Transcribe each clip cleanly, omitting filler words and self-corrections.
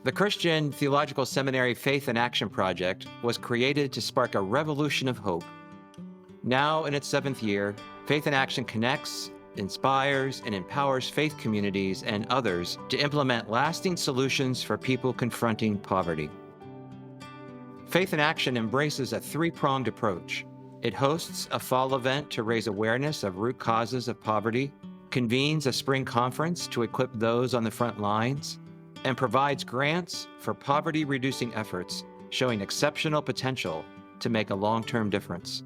The Christian Theological Seminary Faith in Action Project was created to spark a revolution of hope. Now in its 7th year, Faith in Action connects, inspires, and empowers faith communities and others to implement lasting solutions for people confronting poverty. Faith in Action embraces a 3-pronged approach. It hosts a fall event to raise awareness of root causes of poverty, convenes a spring conference to equip those on the front lines, and provides grants for poverty-reducing efforts showing exceptional potential to make a long-term difference.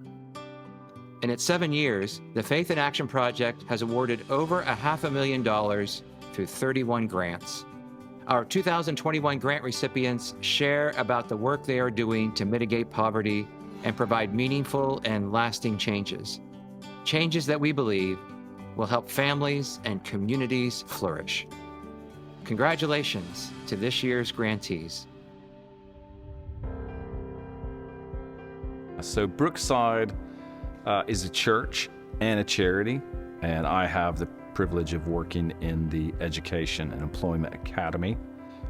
In its 7 years, the Faith in Action Project has awarded over $500,000 through 31 grants. Our 2021 grant recipients share about the work they are doing to mitigate poverty and provide meaningful and lasting changes. Changes that we believe will help families and communities flourish. Congratulations to this year's grantees. So Brookside is a church and a charity, and I have the privilege of working in the Education and Employment Academy.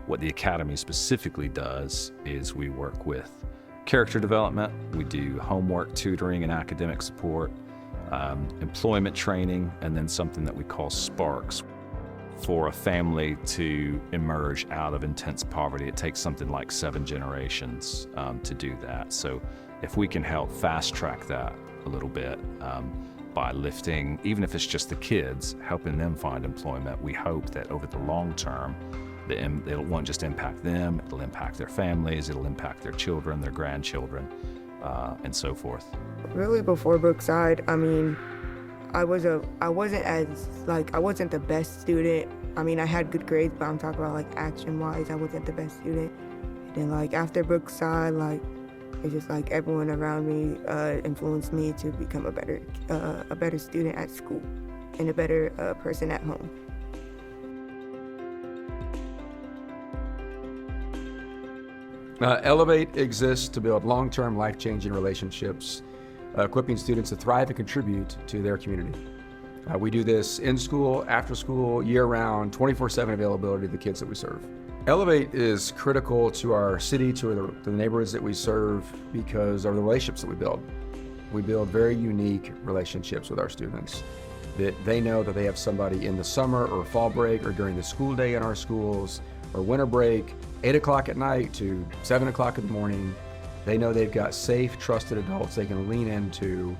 What the Academy specifically does is we work with character development, we do homework tutoring and academic support, employment training, and then something that we call Sparks. For a family to emerge out of intense poverty, it takes something like 7 generations to do that. So if we can help fast track that a little bit by lifting, even if it's just the kids, helping them find employment, we hope that over the long term, it won't just impact them, it'll impact their families, it'll impact their children, their grandchildren, and so forth. Really, before Brookside, I wasn't the best student. I had good grades, but I'm talking about action-wise, I wasn't the best student. And then after Brookside, it's just everyone around me influenced me to become a better student at school and a better person at home. Elevate exists to build long-term, life-changing relationships, equipping students to thrive and contribute to their community. We do this in school, after school, year-round, 24/7 availability to the kids that we serve. Elevate is critical to our city, to the neighborhoods that we serve, because of the relationships that we build. We build very unique relationships with our students, that they know that they have somebody in the summer or fall break or during the school day in our schools or winter break, 8 o'clock at night to 7 o'clock in the morning. They know they've got safe, trusted adults they can lean into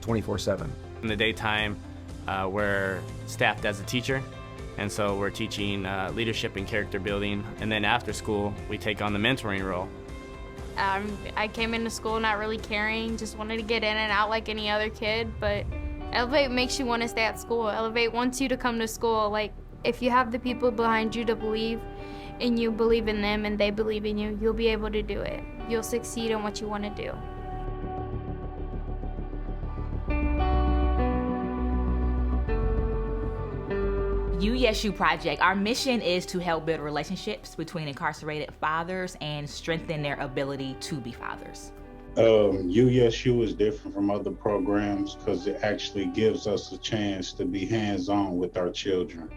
24/7. In the daytime, we're staffed as a teacher, and so we're teaching leadership and character building. And then after school, we take on the mentoring role. I came into school not really caring, just wanted to get in and out like any other kid, but Elevate makes you want to stay at school. Elevate wants you to come to school. If you have the people behind you to believe, and you believe in them and they believe in you, you'll be able to do it. You'll succeed in what you want to do. UESU Project, our mission is to help build relationships between incarcerated fathers and strengthen their ability to be fathers. UESU is different from other programs because it actually gives us a chance to be hands-on with our children.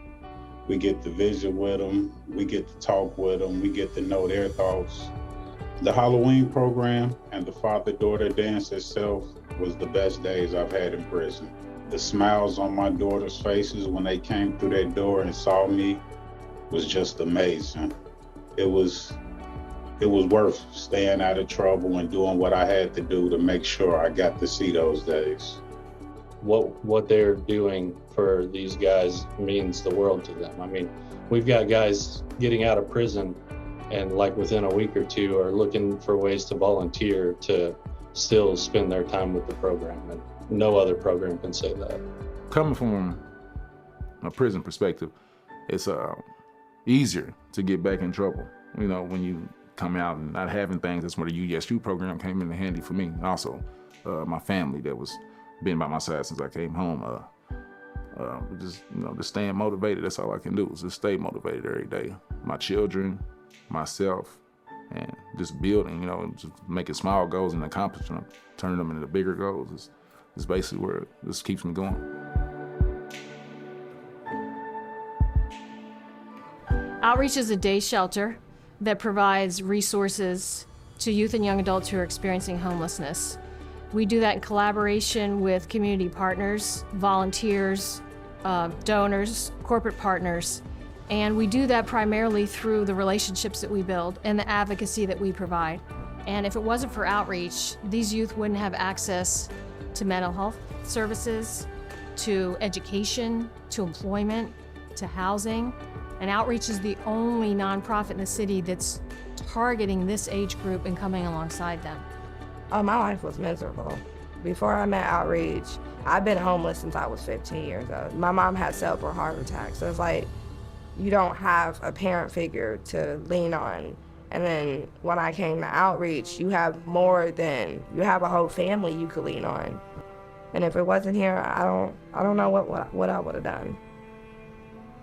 We get to visit with them, we get to talk with them, we get to know their thoughts. The Halloween program and the father-daughter dance itself was the best days I've had in prison. The smiles on my daughter's faces when they came through that door and saw me was just amazing. It was worth staying out of trouble and doing what I had to do to make sure I got to see those days. What they're doing for these guys means the world to them. We've got guys getting out of prison and within a week or two are looking for ways to volunteer to still spend their time with the program, and no other program can say that. Coming from a prison perspective, it's easier to get back in trouble. When you come out and not having things, that's where the UESU program came in handy for me. Also, my family that was been by my side since I came home. Just staying motivated. That's all I can do is just stay motivated every day. My children, myself, and just building. Just making small goals and accomplishing them, turning them into bigger goals. Is basically where this keeps me going. Outreach is a day shelter that provides resources to youth and young adults who are experiencing homelessness. We do that in collaboration with community partners, volunteers, donors, corporate partners, and we do that primarily through the relationships that we build and the advocacy that we provide. And if it wasn't for outreach, these youth wouldn't have access to mental health services, to education, to employment, to housing. And outreach is the only nonprofit in the city that's targeting this age group and coming alongside them. Oh, my life was miserable. Before I met outreach, I've been homeless since I was 15 years old. My mom had several heart attacks. So it's like, you don't have a parent figure to lean on. And then when I came to outreach, you have a whole family you could lean on. And if it wasn't here, I don't know what I would have done.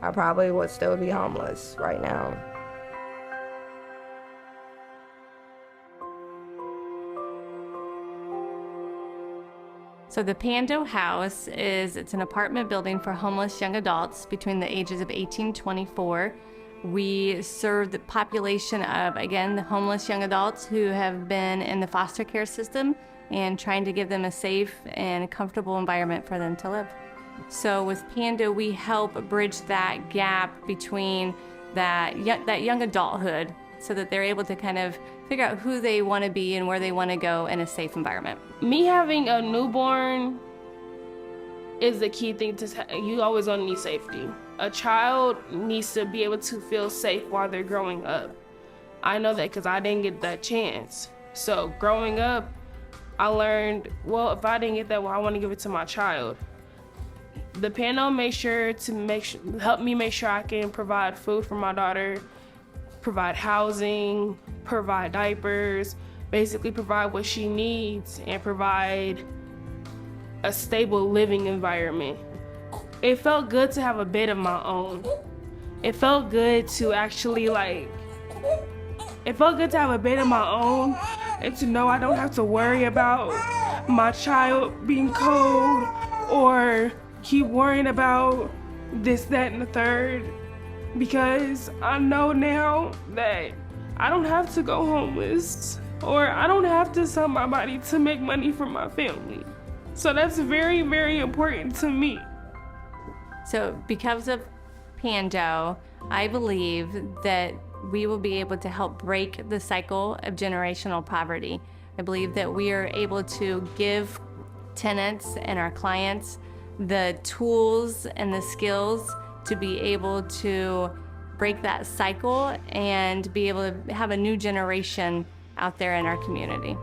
I probably would still be homeless right now. So the Pando House it's an apartment building for homeless young adults between the ages of 18 and 24. We serve the population of, again, the homeless young adults who have been in the foster care system and trying to give them a safe and comfortable environment for them to live. So with Pando, we help bridge that gap between that young adulthood so that they're able to kind of figure out who they want to be and where they want to go in a safe environment. Me having a newborn is the key thing. You always gonna need safety. A child needs to be able to feel safe while they're growing up. I know that because I didn't get that chance. So growing up, I learned, well, if I didn't get that, well, I want to give it to my child. The Pando makes sure to help me make sure I can provide food for my daughter, provide housing, provide diapers, basically provide what she needs and provide a stable living environment. It felt good to have a bed of my own. It felt good to actually have a bed of my own and to know I don't have to worry about my child being cold or keep worrying about this, that, and the third. Because I know now that I don't have to go homeless or I don't have to sell my body to make money for my family. So that's very, very important to me. So because of Pando, I believe that we will be able to help break the cycle of generational poverty. I believe that we are able to give tenants and our clients the tools and the skills to be able to break that cycle and be able to have a new generation out there in our community.